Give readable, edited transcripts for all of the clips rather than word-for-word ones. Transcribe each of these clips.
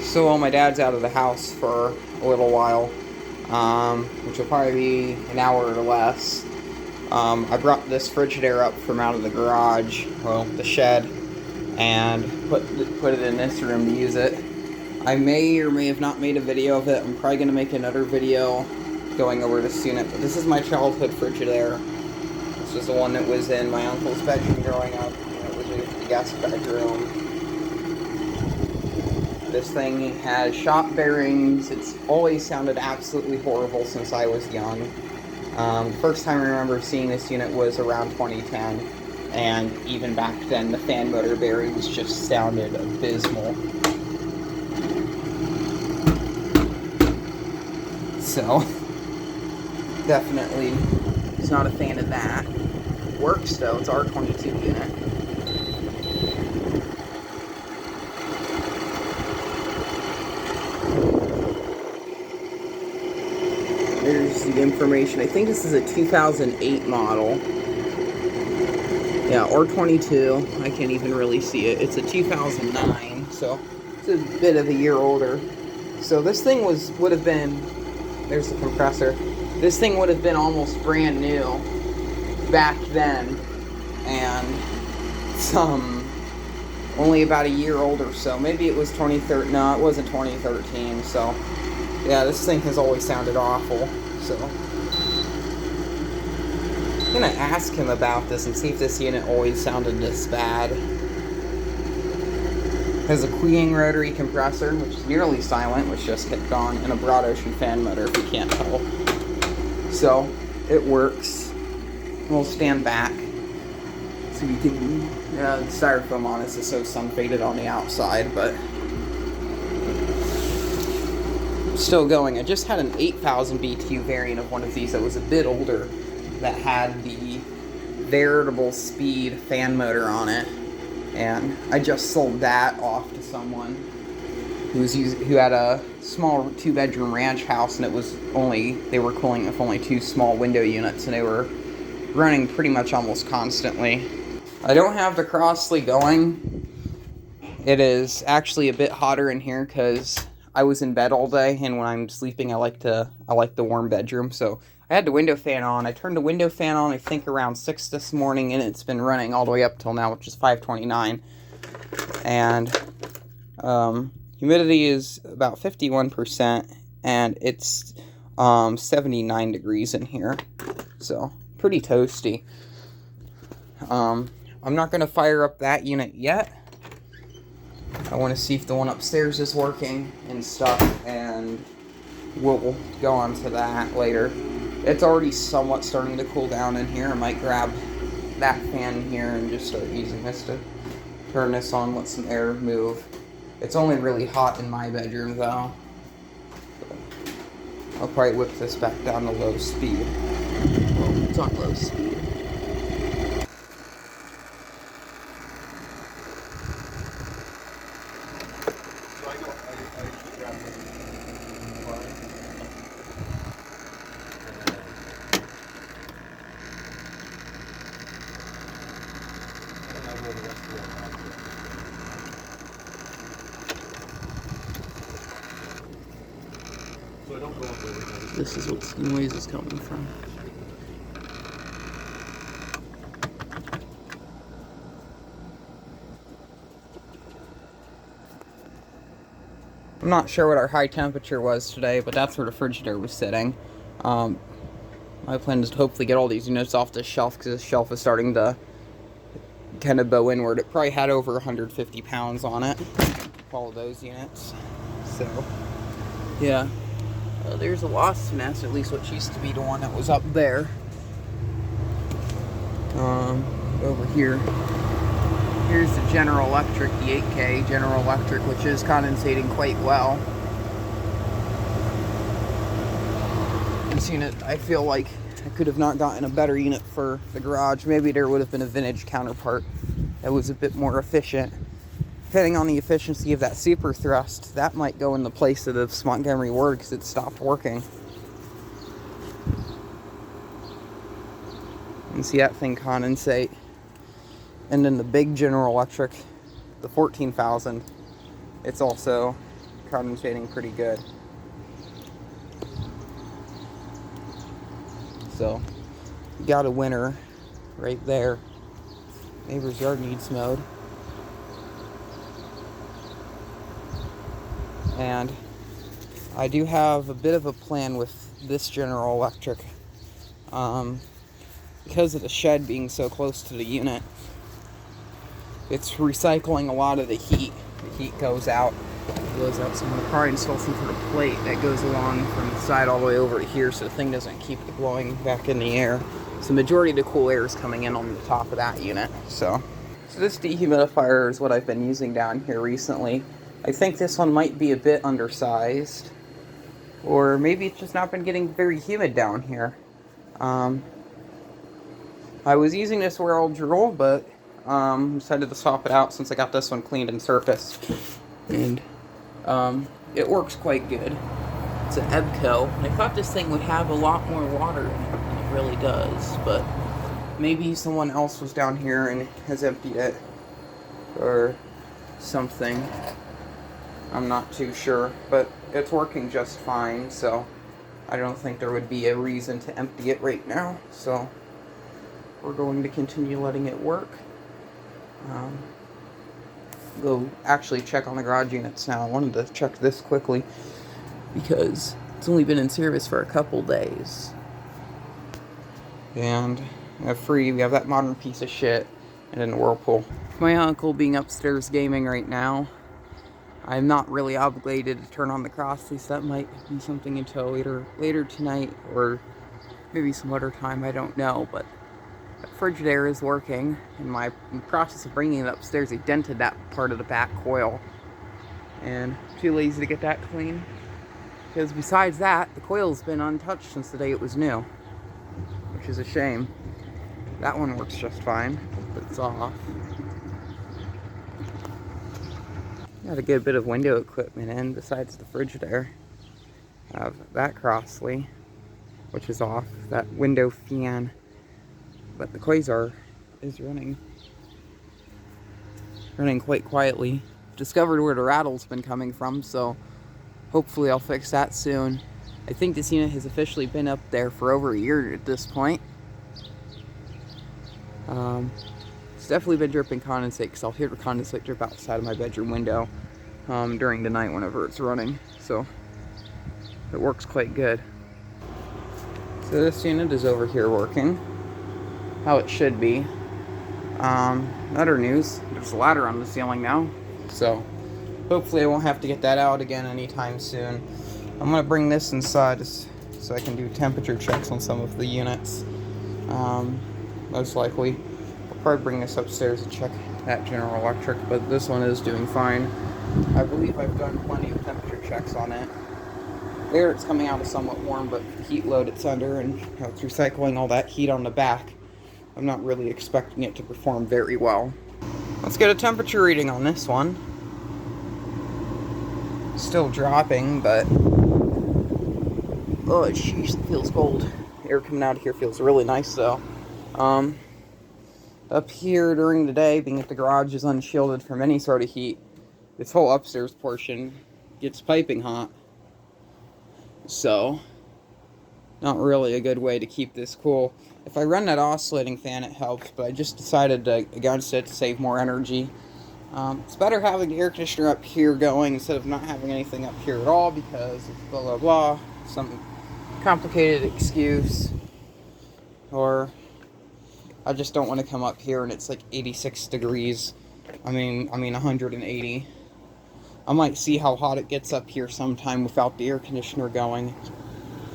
So while my dad's out of the house for a little while, which will probably be an hour or less, I brought this Frigidaire up from out of the garage, well, the shed, and put it in this room to use it. I may or may have not made a video of it. I'm probably going to make another video going over this unit, but this is my childhood Frigidaire. This was the one that was in my uncle's bedroom growing up. It was the guest bedroom. This thing has shop bearings. It's always sounded absolutely horrible since I was young. First time I remember seeing this unit was around 2010, and even back then the fan motor bearings just sounded abysmal. So, definitely was not a fan of that. Works though, it's R22 unit. There's the information. I think this is a 2008 model. Yeah, R22. I can't even really see it. It's a 2009, so it's a bit of a year older. So this thing would have been, there's the compressor. This thing would have been almost brand new back then, and only about a year older. So maybe it was 2013. No, it wasn't 2013. So yeah, this thing has always sounded awful. So I'm gonna ask him about this and see if this unit always sounded this bad. It has a Queen rotary compressor, which is nearly silent, which just kicked on, and a broad ocean fan motor, if you can't tell. So it works. We'll stand back so you can. The styrofoam on this is so sun faded on the outside, but still going. I just had an 8,000 BTU variant of one of these that was a bit older, that had the variable speed fan motor on it, and I just sold that off to someone who had a small 2-bedroom ranch house, and they were cooling with only 2 small window units, and they were running pretty much almost constantly. I don't have the Crossley going. It is actually a bit hotter in here because I was in bed all day, and when I'm sleeping, I like the warm bedroom. So I had the window fan on. I turned the window fan on, I think, around 6 this morning, and it's been running all the way up till now, which is 5:29. And humidity is about 51%, and it's 79 degrees in here. So pretty toasty. I'm not going to fire up that unit yet. I want to see if the one upstairs is working and stuff, and we'll go on to that later. It's already somewhat starting to cool down in here. I might grab that fan here and just start using this to turn this on, let some air move. It's only really hot in my bedroom though. I'll probably whip this back down to low speed. Well, it's on low speed. This is what the noise is coming from. I'm not sure what our high temperature was today, but that's where the Frigidaire was sitting. My plan is to hopefully get all these units off the shelf, because this shelf is starting to kind of bow inward. It probably had over 150 pounds on it, all of those units. So, yeah. There's a wasp nest, at least what used to be the one that was up there. Over here. Here's the General Electric, the 8K General Electric, which is condensating quite well. This unit, I feel like I could have not gotten a better unit for the garage. Maybe there would have been a vintage counterpart that was a bit more efficient. Depending on the efficiency of that super thrust, that might go in the place of the Montgomery Ward because it stopped working. You can see that thing condensate. And then the big General Electric, the 14,000, it's also condensating pretty good. So, got a winner right there. Neighbor's yard needs mowed. And I do have a bit of a plan with this General Electric. Because of the shed being so close to the unit, it's recycling a lot of the heat. The heat goes out, so I'm going to probably install some sort of plate that goes along from the side all the way over to here so the thing doesn't keep blowing back in the air. So the majority of the cool air is coming in on the top of that unit. So this dehumidifier is what I've been using down here recently. I think this one might be a bit undersized, or maybe it's just not been getting very humid down here. I was using this Whirl Drool, but decided to swap it out since I got this one cleaned and surfaced. And it works quite good. It's an Ebco. And I thought this thing would have a lot more water in it than it really does, but maybe someone else was down here and has emptied it or something. I'm not too sure, but it's working just fine, so I don't think there would be a reason to empty it right now. So we're going to continue letting it work. Go actually check on the garage units now. I wanted to check this quickly because it's only been in service for a couple days. And we have that modern piece of shit and then Whirlpool. My uncle being upstairs gaming right now, I'm not really obligated to turn on the Crossley, so that might be something until later tonight or maybe some other time, I don't know, but the Frigidaire is working. In my process of bringing it upstairs, I dented that part of the back coil, and I'm too lazy to get that clean, because besides that, the coil's been untouched since the day it was new, which is a shame. That one works just fine, but it's off. Got a good bit of window equipment in besides the Frigidaire. I have that Crossley, which is off, that window fan, but the Quasar is running quite quietly. Discovered where the rattle's been coming from, so hopefully I'll fix that soon. I think this unit has officially been up there for over a year at this point. It's definitely been dripping condensate, because I'll hear the condensate drip outside of my bedroom window during the night whenever it's running, so it works quite good. So this unit is over here working how it should be. Other news, there's a ladder on the ceiling now, so hopefully I won't have to get that out again anytime soon. I'm going to bring this inside so I can do temperature checks on some of the units. Most likely I'll probably bring this upstairs and check that General Electric, but this one is doing fine. I believe I've done plenty of temperature checks on it. There it's coming out as somewhat warm, but the heat load it's under and how it's recycling all that heat on the back, I'm not really expecting it to perform very well. Let's get a temperature reading on this one. Still dropping, but oh jeez, it feels cold. Air coming out of here feels really nice though. Up here during the day, being that the garage is unshielded from any sort of heat, this whole upstairs portion gets piping hot. So, not really a good way to keep this cool. If I run that oscillating fan, it helps, but I just decided against it to save more energy. It's better having the air conditioner up here going instead of not having anything up here at all because of blah blah blah, some complicated excuse, or I just don't want to come up here and it's like 86 degrees. I mean 180. I might see how hot it gets up here sometime without the air conditioner going,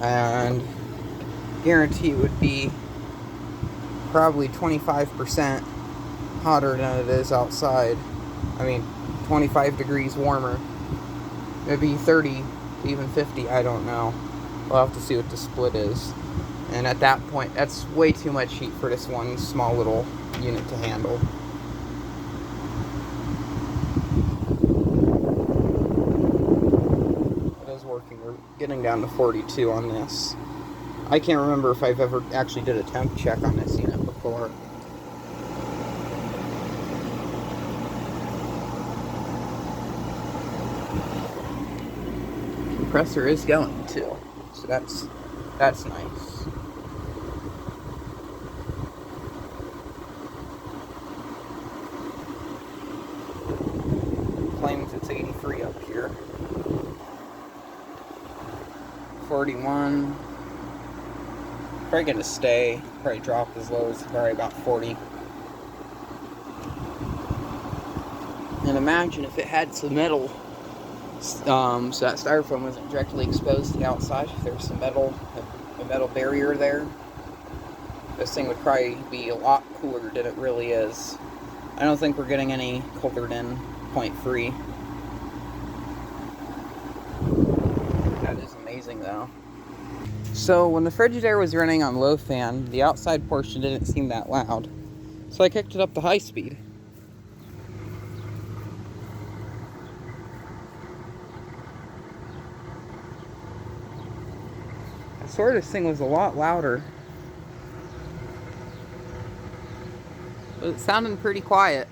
and guarantee it would be probably 25% hotter than it is outside. 25 degrees warmer. Maybe 30, even 50, I don't know. We'll have to see what the split is. And at that point, that's way too much heat for this one small little unit to handle. It is working. We're getting down to 42 on this. I can't remember if I've ever actually did a temp check on this unit before. compressor is going too, so that's nice. Claims it's 83 up here. 41. Probably gonna stay. Probably drop as low as probably about 40. And imagine if it had some metal, so that styrofoam wasn't directly exposed to the outside. If there's some metal, a metal barrier there, this thing would probably be a lot cooler than it really is. I don't think we're getting any colder than 0.3. That is amazing though. So when the Frigidaire was running on low fan, the outside portion didn't seem that loud. So I kicked it up to high speed. I swear this thing was a lot louder. But it sounded pretty quiet.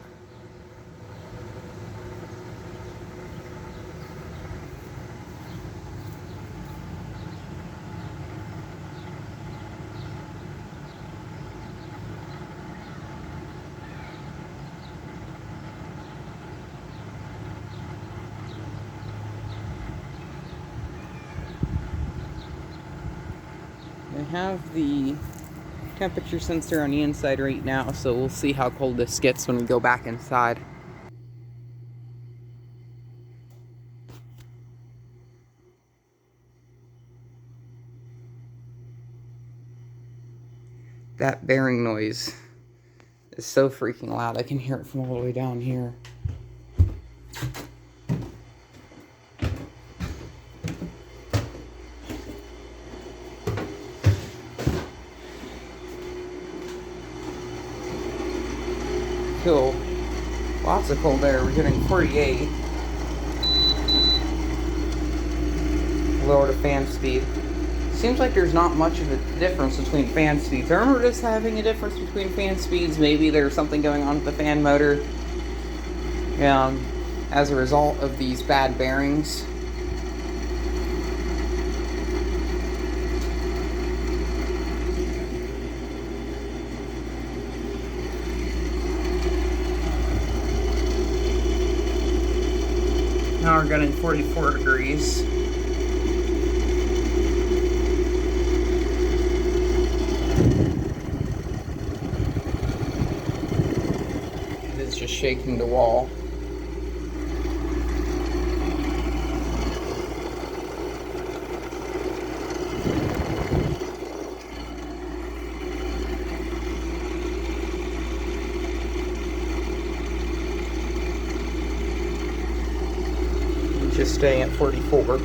I have the temperature sensor on the inside right now, so we'll see how cold this gets when we go back inside. That bearing noise is so freaking loud. I can hear it from all the way down here. Cool. Lots of cold air. We're getting 48. Lower the fan speed. Seems like there's not much of a difference between fan speeds. I remember just having a difference between fan speeds. Maybe there's something going on with the fan motor as a result of these bad bearings. Now we're getting 44 degrees. It's just shaking the wall. Just staying at 44.